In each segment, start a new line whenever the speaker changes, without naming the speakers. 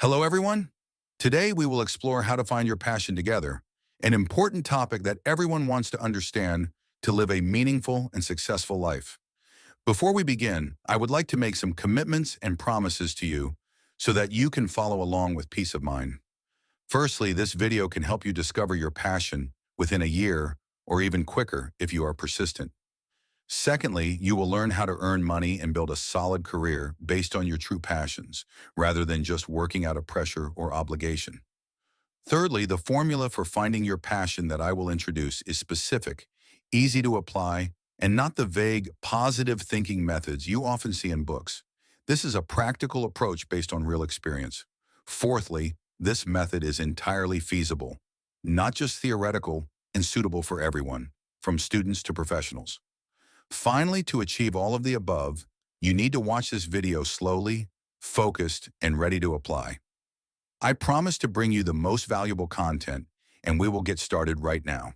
Hello, everyone. Today, we will explore how to find your passion together, an important topic that everyone wants to understand to live a meaningful and successful life. Before we begin, I would like to make some commitments and promises to you so that you can follow along with peace of mind. Firstly, this video can help you discover your passion within a year or even quicker if you are persistent. Secondly, you will learn how to earn money and build a solid career based on your true passions, rather than just working out of pressure or obligation. Thirdly, the formula for finding your passion that I will introduce is specific, easy to apply, and not the vague, positive thinking methods you often see in books. This is a practical approach based on real experience. Fourthly, this method is entirely feasible, not just theoretical, and suitable for everyone, from students to professionals. Finally, to achieve all of the above, you need to watch this video slowly, focused, and ready to apply. I promise to bring you the most valuable content, and we will get started right now.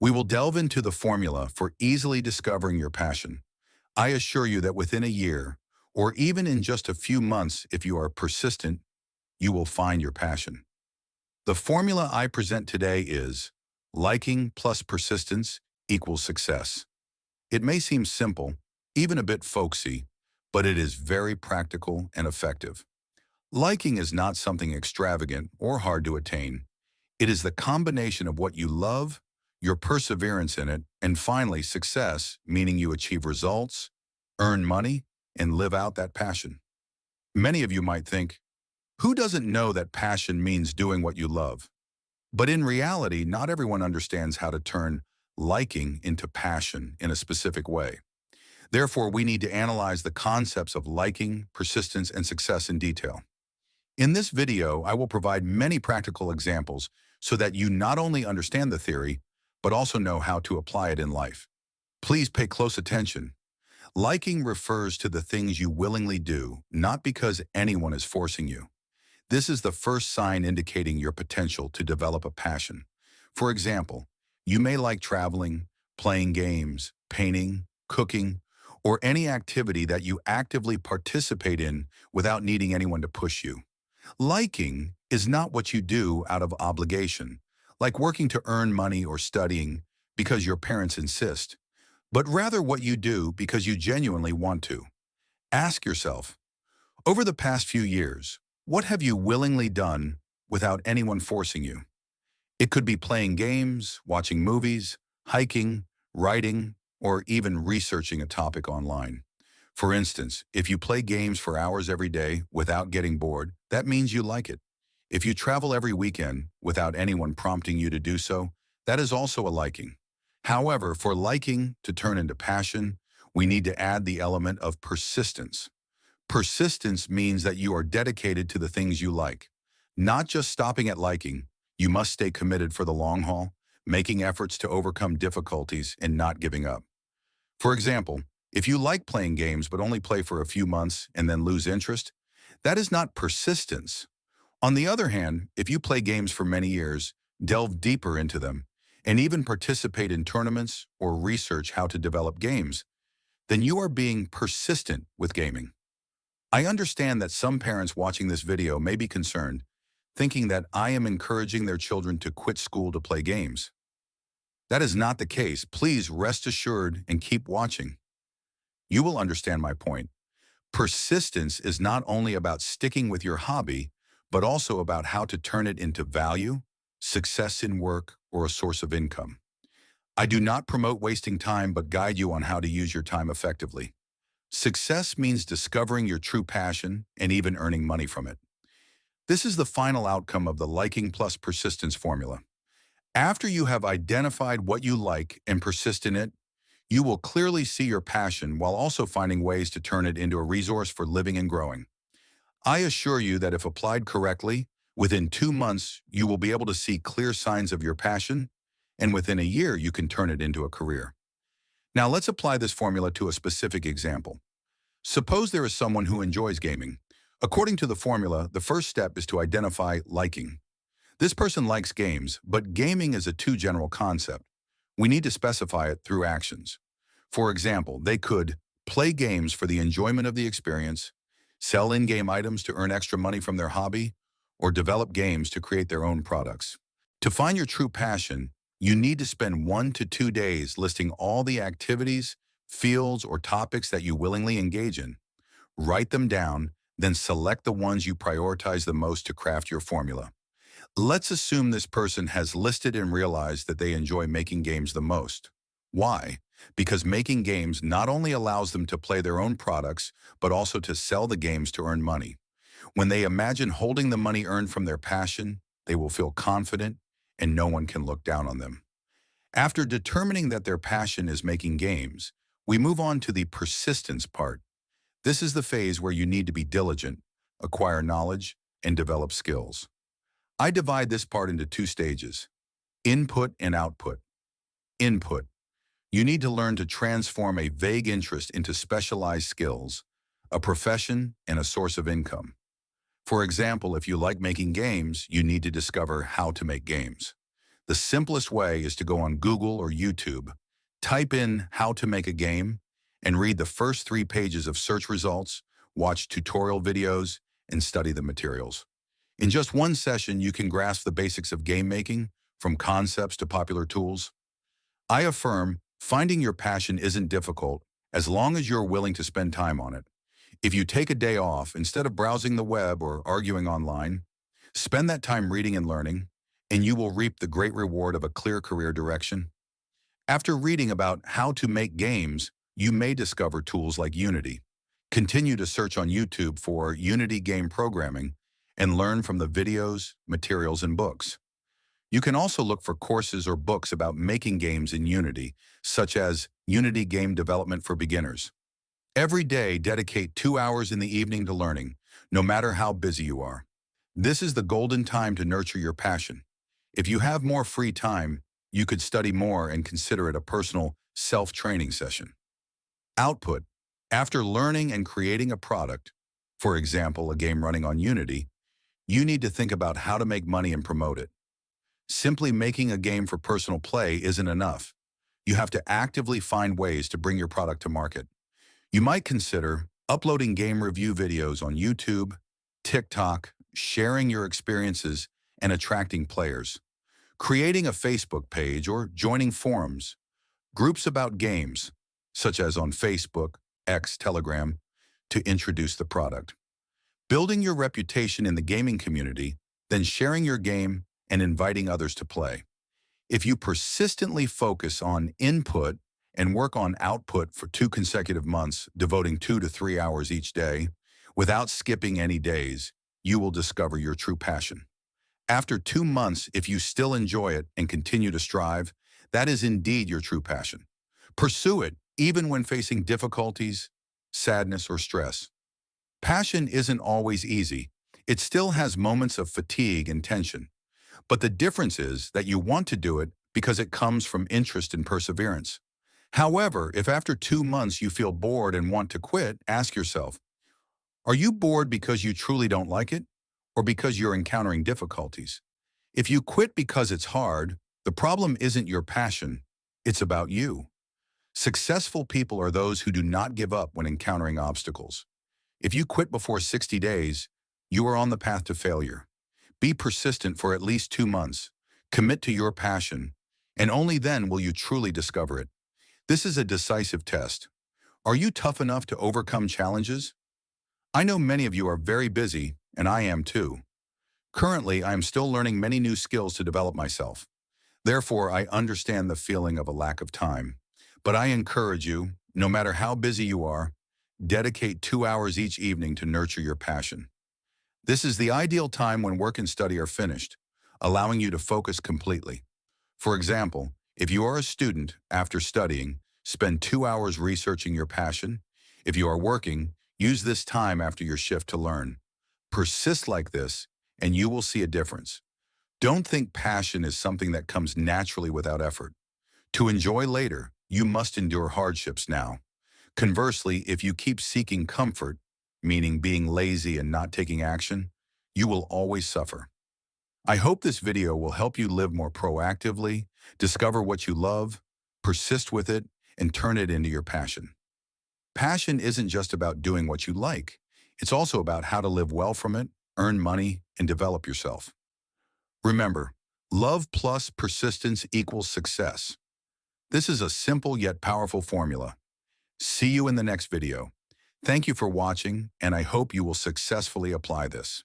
We will delve into the formula for easily discovering your passion. I assure you that within a year, or even in just a few months if you are persistent, you will find your passion. The formula I present today is liking plus persistence equals success. It may seem simple, even a bit folksy, but it is very practical and effective. Liking is not something extravagant or hard to attain. It is the combination of what you love, your perseverance in it, and finally success, meaning you achieve results, earn money, and live out that passion. Many of you might think, who doesn't know that passion means doing what you love? But in reality, not everyone understands how to turn liking into passion in a specific way. Therefore, we need to analyze the concepts of liking, persistence, and success in detail. In this video, I will provide many practical examples so that you not only understand the theory, but also know how to apply it in life. Please pay close attention. Liking refers to the things you willingly do, not because anyone is forcing you. This is the first sign indicating your potential to develop a passion. For example, you may like traveling, playing games, painting, cooking, or any activity that you actively participate in without needing anyone to push you. Liking is not what you do out of obligation, like working to earn money or studying because your parents insist, but rather what you do because you genuinely want to. Ask yourself, over the past few years, what have you willingly done without anyone forcing you? It could be playing games, watching movies, hiking, writing, or even researching a topic online. For instance, if you play games for hours every day without getting bored, that means you like it. If you travel every weekend without anyone prompting you to do so, that is also a liking. However, for liking to turn into passion, we need to add the element of persistence. Persistence means that you are dedicated to the things you like. Not just stopping at liking, you must stay committed for the long haul, making efforts to overcome difficulties and not giving up. For example, if you like playing games but only play for a few months and then lose interest, that is not persistence. On the other hand, if you play games for many years, delve deeper into them, and even participate in tournaments or research how to develop games, then you are being persistent with gaming. I understand that some parents watching this video may be concerned, thinking that I am encouraging their children to quit school to play games. That is not the case. Please rest assured and keep watching. You will understand my point. Persistence is not only about sticking with your hobby, but also about how to turn it into value, success in work, or a source of income. I do not promote wasting time, but guide you on how to use your time effectively. Success means discovering your true passion and even earning money from it. This is the final outcome of the liking plus persistence formula. After you have identified what you like and persist in it, you will clearly see your passion while also finding ways to turn it into a resource for living and growing. I assure you that if applied correctly, within 2 months, you will be able to see clear signs of your passion, and within a year, you can turn it into a career. Now let's apply this formula to a specific example. Suppose there is someone who enjoys gaming. According to the formula, the first step is to identify liking. This person likes games, but gaming is a too general concept. We need to specify it through actions. For example, they could play games for the enjoyment of the experience, sell in-game items to earn extra money from their hobby, or develop games to create their own products. To find your true passion, you need to spend 1 to 2 days listing all the activities, fields, or topics that you willingly engage in. Write them down, then select the ones you prioritize the most to craft your formula. Let's assume this person has listed and realized that they enjoy making games the most. Why? Because making games not only allows them to play their own products, but also to sell the games to earn money. When they imagine holding the money earned from their passion, they will feel confident and no one can look down on them. After determining that their passion is making games, we move on to the persistence part. This is the phase where you need to be diligent, acquire knowledge, and develop skills. I divide this part into 2 stages: input and output. Input. You need to learn to transform a vague interest into specialized skills, a profession, and a source of income. For example, if you like making games, you need to discover how to make games. The simplest way is to go on Google or YouTube, type in how to make a game, and read the first 3 pages of search results, watch tutorial videos, and study the materials. In just one session, you can grasp the basics of game making, from concepts to popular tools. I affirm, finding your passion isn't difficult as long as you're willing to spend time on it. If you take a day off, instead of browsing the web or arguing online, spend that time reading and learning, and you will reap the great reward of a clear career direction. After reading about how to make games, you may discover tools like Unity. Continue to search on YouTube for Unity game programming and learn from the videos, materials, and books. You can also look for courses or books about making games in Unity, such as Unity Game Development for Beginners. Every day, dedicate 2 hours in the evening to learning, no matter how busy you are. This is the golden time to nurture your passion. If you have more free time, you could study more and consider it a personal self-training session. Output. After learning and creating a product, for example, a game running on Unity, you need to think about how to make money and promote it. Simply making a game for personal play isn't enough. You have to actively find ways to bring your product to market. You might consider uploading game review videos on YouTube, TikTok, sharing your experiences, and attracting players. Creating a Facebook page or joining forums, groups about games, such as on Facebook, X, Telegram, to introduce the product. Building your reputation in the gaming community, then sharing your game and inviting others to play. If you persistently focus on input and work on output for 2 consecutive months, devoting 2 to 3 hours each day, without skipping any days, you will discover your true passion. After 2 months, if you still enjoy it and continue to strive, that is indeed your true passion. Pursue it even when facing difficulties, sadness, or stress. Passion isn't always easy. It still has moments of fatigue and tension. But the difference is that you want to do it because it comes from interest and perseverance. However, if after 2 months you feel bored and want to quit, ask yourself, are you bored because you truly don't like it, or because you're encountering difficulties? If you quit because it's hard, the problem isn't your passion, it's about you. Successful people are those who do not give up when encountering obstacles. If you quit before 60 days, you are on the path to failure. Be persistent for at least 2 months. Commit to your passion, and only then will you truly discover it. This is a decisive test. Are you tough enough to overcome challenges? I know many of you are very busy, and I am too. Currently, I am still learning many new skills to develop myself. Therefore, I understand the feeling of a lack of time. But I encourage you, no matter how busy you are, dedicate 2 hours each evening to nurture your passion. This is the ideal time when work and study are finished, allowing you to focus completely. For example, if you are a student, after studying, spend 2 hours researching your passion. If you are working, use this time after your shift to learn. Persist like this, and you will see a difference. Don't think passion is something that comes naturally without effort. To enjoy later, you must endure hardships now. Conversely, if you keep seeking comfort, meaning being lazy and not taking action, you will always suffer. I hope this video will help you live more proactively, discover what you love, persist with it, and turn it into your passion. Passion isn't just about doing what you like. It's also about how to live well from it, earn money, and develop yourself. Remember, love plus persistence equals success. This is a simple yet powerful formula. See you in the next video. Thank you for watching, and I hope you will successfully apply this.